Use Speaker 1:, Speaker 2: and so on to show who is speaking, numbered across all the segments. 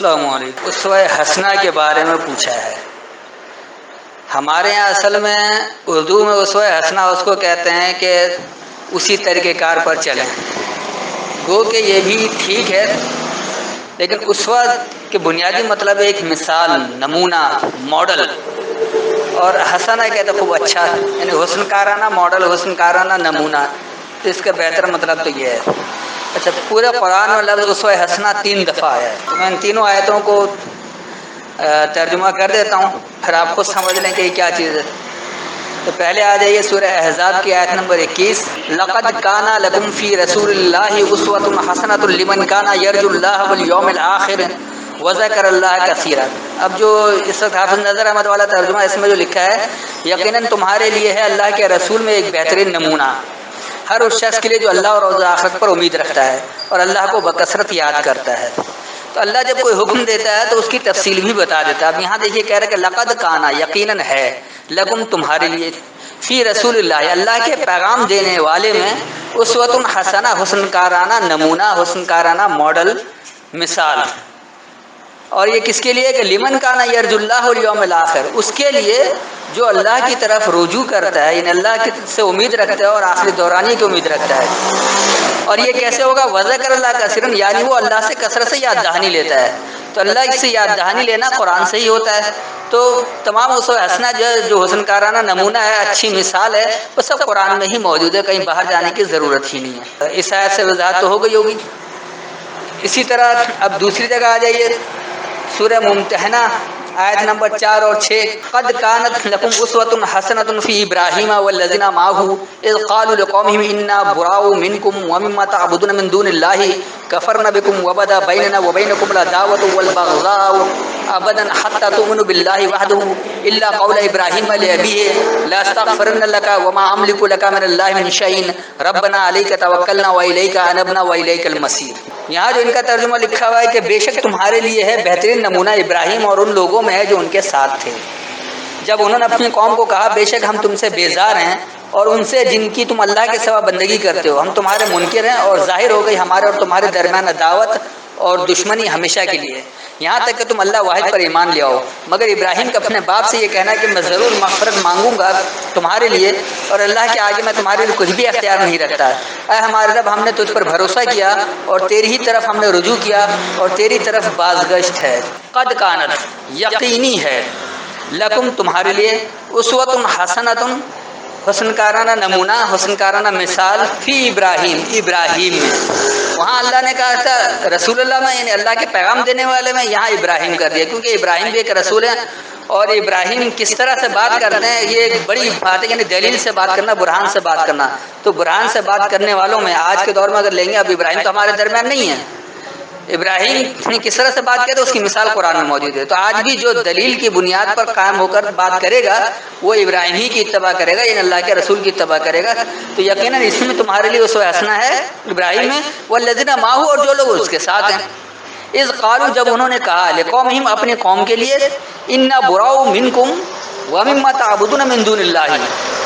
Speaker 1: السلام علیکم۔ اسوہ حسنہ کے بارے میں پوچھا ہے۔ ہمارے یہاں اصل میں اردو میں اسوہ حسنہ اس کو کہتے ہیں کہ اسی طریقہ کار پر چلیں، گو کہ یہ بھی ٹھیک ہے، لیکن اسوہ کے بنیادی مطلب ایک مثال، نمونہ، ماڈل، اور حسنہ کہتے ہیں خوب اچھا، یعنی حسن کارانہ ماڈل، حسن کارانہ نمونہ، تو اس کا بہتر مطلب تو یہ ہے۔ اچھا، پورے قرآن میں لفظ اسوہ حسنہ 3 دفعہ آیا ہے، تو میں ان تینوں آیتوں کو ترجمہ کر دیتا ہوں، پھر آپ خود سمجھ لیں کہ یہ کیا چیز ہے۔ تو پہلے آ جائیے سورہ احزاب کی آیت نمبر 21، لقد کان لکم فی رسول اللہ اسوۃ حسنۃ لمن کان یرجو اللہ والیوم الآخر وذکر اللہ کثیرا۔ اب جو اس وقت حافظ نظر احمد والا ترجمہ، اس میں جو لکھا ہے، یقیناً تمہارے لیے ہے اللہ کے رسول میں ایک بہترین نمونہ، ہر اس شخص کے لیے جو اللہ اور روز آخرت پر امید رکھتا ہے اور اللہ کو بکثرت یاد کرتا ہے۔ تو اللہ جب کوئی حکم دیتا ہے تو اس کی تفصیل بھی بتا دیتا ہے۔ اب یہاں دیکھیے کہہ رہا ہے کہ لقد کانا، یقیناً ہے، لکم تمہارے لیے، فی رسول اللہ، اللہ کے پیغام دینے والے میں، اسوۃ حسنہ، حسن کارانہ نمونہ، حسن کارانہ ماڈل، مثال۔ اور یہ کس کے لیے؟ کہ لمن کانا یرجو اللہ والیوم الآخر، اس کے لیے جو اللہ کی طرف رجوع کرتا ہے، یعنی اللہ سے امید رکھتا ہے اور آخری دورانی کی امید رکھتا ہے۔ اور یہ کیسے ہوگا؟ وذکر اللہ کثیرن، یعنی وہ اللہ سے کثرت سے یاد دہانی لیتا ہے۔ تو اللہ سے یاد دہانی لینا قرآن سے ہی ہوتا ہے۔ تو تمام اسوہ حسنہ جو حسن کارانہ نمونہ ہے، اچھی مثال ہے، وہ سب قرآن میں ہی موجود ہے، کہیں باہر جانے کی ضرورت ہی نہیں ہے۔ اس آیت سے وضاحت تو ہو گئی ہوگی۔ اسی طرح اب دوسری جگہ آ جائیے، سورہ ممتحنہ آیت نمبر 4 اور 6، قد کانت لکم اسوۃ حسنۃ فی ابراہیم والذین معہ اذ قالوا لقومہم انا براء منکم ومما تعبدون من دون اللہ کفرنا بکم وبدا بیننا وبینکم العداوۃ والبغضاء ابدا حتی تؤمنوا باللہ وحدہ الا قول ابراہیم لأبیہ لاستغفرن لک وما املک لک من اللہ من شیء ربنا علیک توکلنا والیک انبنا والیک المصیر۔ یہاں جو ان کا ترجمہ لکھا ہوا ہے کہ بے شک تمہارے لیے ہے بہترین نمونہ ابراہیم اور ان لوگوں میں ہے جو ان کے ساتھ تھے، جب انہوں نے اپنی قوم کو کہا بے شک ہم تم سے بیزار ہیں اور ان سے جن کی تم اللہ کے سوا بندگی کرتے ہو، ہم تمہارے منکر ہیں، اور ظاہر ہو گئی ہمارے اور تمہارے درمیان عداوت اور دشمنی ہمیشہ کے لیے، یہاں تک کہ تم اللہ واحد پر ایمان لے آؤ۔ مگر ابراہیم کا اپنے باپ سے یہ کہنا کہ میں ضرور مغفرت مانگوں گا تمہارے لیے، اور اللہ کے آگے میں تمہارے لیے کچھ بھی اختیار نہیں رکھتا۔ اے ہمارے رب، ہم نے تجھ پر بھروسہ کیا اور تیری ہی طرف ہم نے رجوع کیا اور تیری طرف بازگشت ہے۔ قد کانت، یقینی ہے، لکم تمہارے لیے، اسوۃ حسنۃ، حسن کارانہ نمونہ، حسن کارانہ مثال، فی ابراہیم، ابراہیم میں۔ وہاں اللہ نے کہا تھا رسول اللہ میں، یعنی اللہ کے پیغام دینے والے میں، یہاں ابراہیم کر دیا، کیونکہ ابراہیم بھی ایک رسول ہے، اور ابراہیم کس طرح سے بات کرتے ہیں یہ ایک بڑی بات ہے، یعنی دلیل سے بات کرنا، برہان سے بات کرنا۔ تو برہان سے بات کرنے والوں میں آج کے دور میں اگر لیں گے، اب ابراہیم تو ہمارے درمیان نہیں ہے، ابراہیم نے کس طرح سے بات کی تو اس کی مثال قرآن میں موجود ہے۔ تو آج بھی جو دلیل کی بنیاد پر قائم ہو کر بات کرے گا وہ ابراہیم ہی کی اتباع کرے گا، یعنی اللہ کے رسول کی اتباع کرے گا۔ تو یقیناً اس میں تمہارے لیے اسوہ حسنہ ہے ابراہیم میں، والذین معہ، اور جو لوگ اس کے ساتھ ہیں۔ اذ قالوا، جب انہوں نے کہا، لقومہم، اپنے قوم کے لیے، انا براء منکم ومما تعبدون من دون اللہ،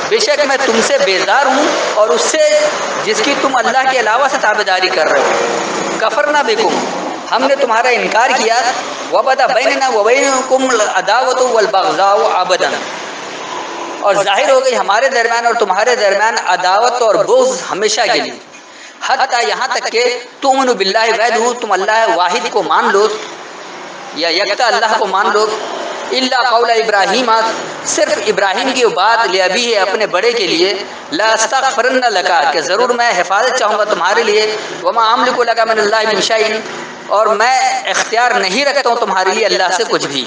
Speaker 1: بے شک میں تم سے بیزار ہوں اور اس سے جس کی تم اللہ کے علاوہ سے تابعداری کر رہے ہو، کفرنا بکم، ہم نے تمہارا انکار کیا، وبدا بیننا وبینکم العداوۃ والبغضاء ابدا، اور ظاہر ہو گئی ہمارے درمیان اور تمہارے درمیان عداوت اور بغض ہمیشہ کے لیے، حتیٰ یہاں تک کہ تؤمنوا باللہ وحدہ، تم اللہ واحد کو مان لو یا یکتا اللہ کو مان لو، الا قول ابراہیم، صرف ابراہیم کی بات، لابی ہے اپنے بڑے کے لیے، لا استغفرن لک، کہ ضرور میں حفاظت چاہوں گا تمہارے لیے، وما املک لک من اللہ من شیء، اور میں اختیار نہیں رکھتا ہوں تمہارے لیے اللہ سے کچھ بھی،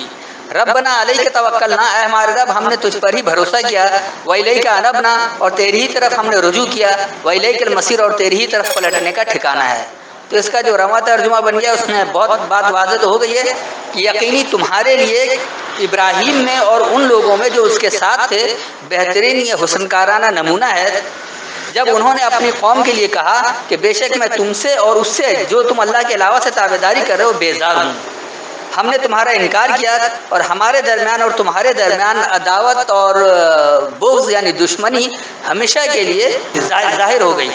Speaker 1: ربنا علیک توکلنا، اے ہمارے رب ہم نے تجھ پر ہی بھروسہ کیا، والیک انبنا، اور تیری ہی طرف ہم نے رجوع کیا، والیک المصیر، اور تیری ہی طرف پلٹنے کا ٹھکانہ ہے۔ تو اس کا جو رواں ترجمہ بن گیا اس میں بہت بات واضح تو ہو گئی ہے کہ یقینی تمہارے لیے ابراہیم میں اور ان لوگوں میں جو اس کے ساتھ تھے بہترین یہ حسن کارانہ نمونہ ہے، جب انہوں نے اپنی قوم کے لیے کہا کہ بے شک میں تم سے اور اس سے جو تم اللہ کے علاوہ سے تابعداری کر رہے ہو بیزار ہوں، ہم نے تمہارا انکار کیا اور ہمارے درمیان اور تمہارے درمیان عداوت اور بغض یعنی دشمنی ہمیشہ کے لیے ظاہر ہو گئی،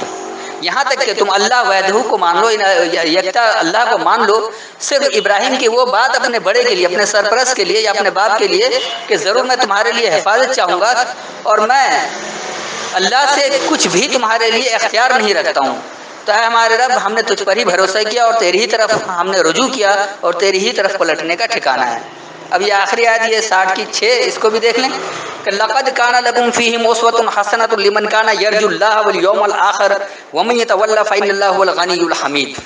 Speaker 1: یہاں تک کہ تم اللہ وحدہ کو مان لو، یکتا اللہ کو مان لو، صرف ابراہیم کی وہ بات اپنے بڑے کے لیے، اپنے سرپرست کے لیے یا اپنے باپ کے لیے کہ ضرور میں تمہارے لیے حفاظت چاہوں گا اور میں اللہ سے کچھ بھی تمہارے لیے اختیار نہیں رکھتا ہوں، تو اے ہمارے رب ہم نے تجھ پر ہی بھروسہ کیا اور تیری ہی طرف ہم نے رجوع کیا اور تیری ہی طرف پلٹنے کا ٹھکانہ ہے۔ اب یہ آخری آیت یہ 60 کی 6، اس کو بھی دیکھ لیں کہ لقد کان لکم فیہم اسوۃ حسنۃ لمن کان یرجو اللہ والیوم الآخر ومن یتولی فإن اللہ هو الغنی الحمید۔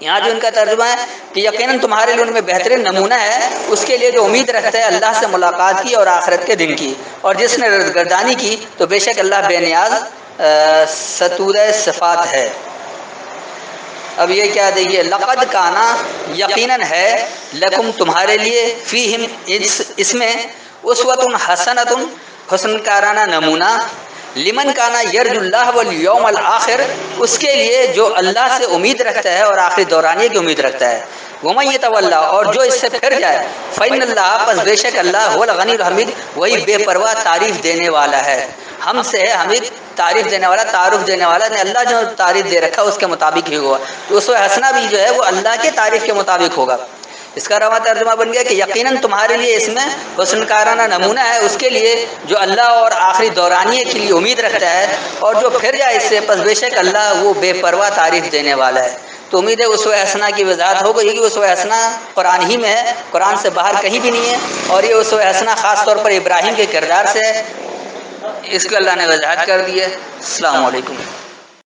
Speaker 1: یہاں جو ان کا ترجمہ ہے کہ یقیناً تمہارے لیے ان میں بہترین نمونہ ہے اس کے لیے جو امید رکھتا ہے اللہ سے ملاقات کی اور آخرت کے دن کی، اور جس نے رزگردانی کی تو بے شک اللہ بے نیاز ستور صفات ہے۔ اب یہ کیا دیکھیے، لقد کانا یقیناً ہے، لکم تمہارے لیے، فیہم اس میں، اسوۃ حسنۃ حسن کارانہ نمونہ، لمن کانا یرجو اللہ والیوم الآخر اس کے لیے جو اللہ سے امید رکھتا ہے اور آخری دورانیے کی امید رکھتا ہے، ومن یتولی اور جو اس سے پھر جائے، فإن اللہ پس بے شک اللہ هو الغنی الحمید وہی بے پرواہ تعریف دینے والا ہے، ہم سے ہے حمید تعریف دینے والا، تعارف دینے والا، نے اللہ جو تعریف دے رکھا اس کے مطابق ہی ہوگا، تو اسوہ حسنہ بھی جو ہے وہ اللہ کے تعریف کے مطابق ہوگا۔ اس کا رواں ترجمہ بن گیا کہ یقیناً تمہارے لیے اس میں حسن کارانہ نمونہ ہے اس کے لیے جو اللہ اور آخری دورانیے کے لیے امید رکھتا ہے اور جو پھر جائے اس سے پس بے شک اللہ وہ بے پرواہ تعریف دینے والا ہے۔ تو امید ہے اسوہ حسنہ کی وضاحت ہو گئی کہ اسوہ حسنہ قرآن ہی میں ہے، قرآن سے باہر کہیں بھی نہیں ہے، اور یہ اسوہ حسنہ خاص طور پر ابراہیم کے کردار سے ہے، اس کو اللہ نے وضاحت کر دی ہے۔ السلام علیکم۔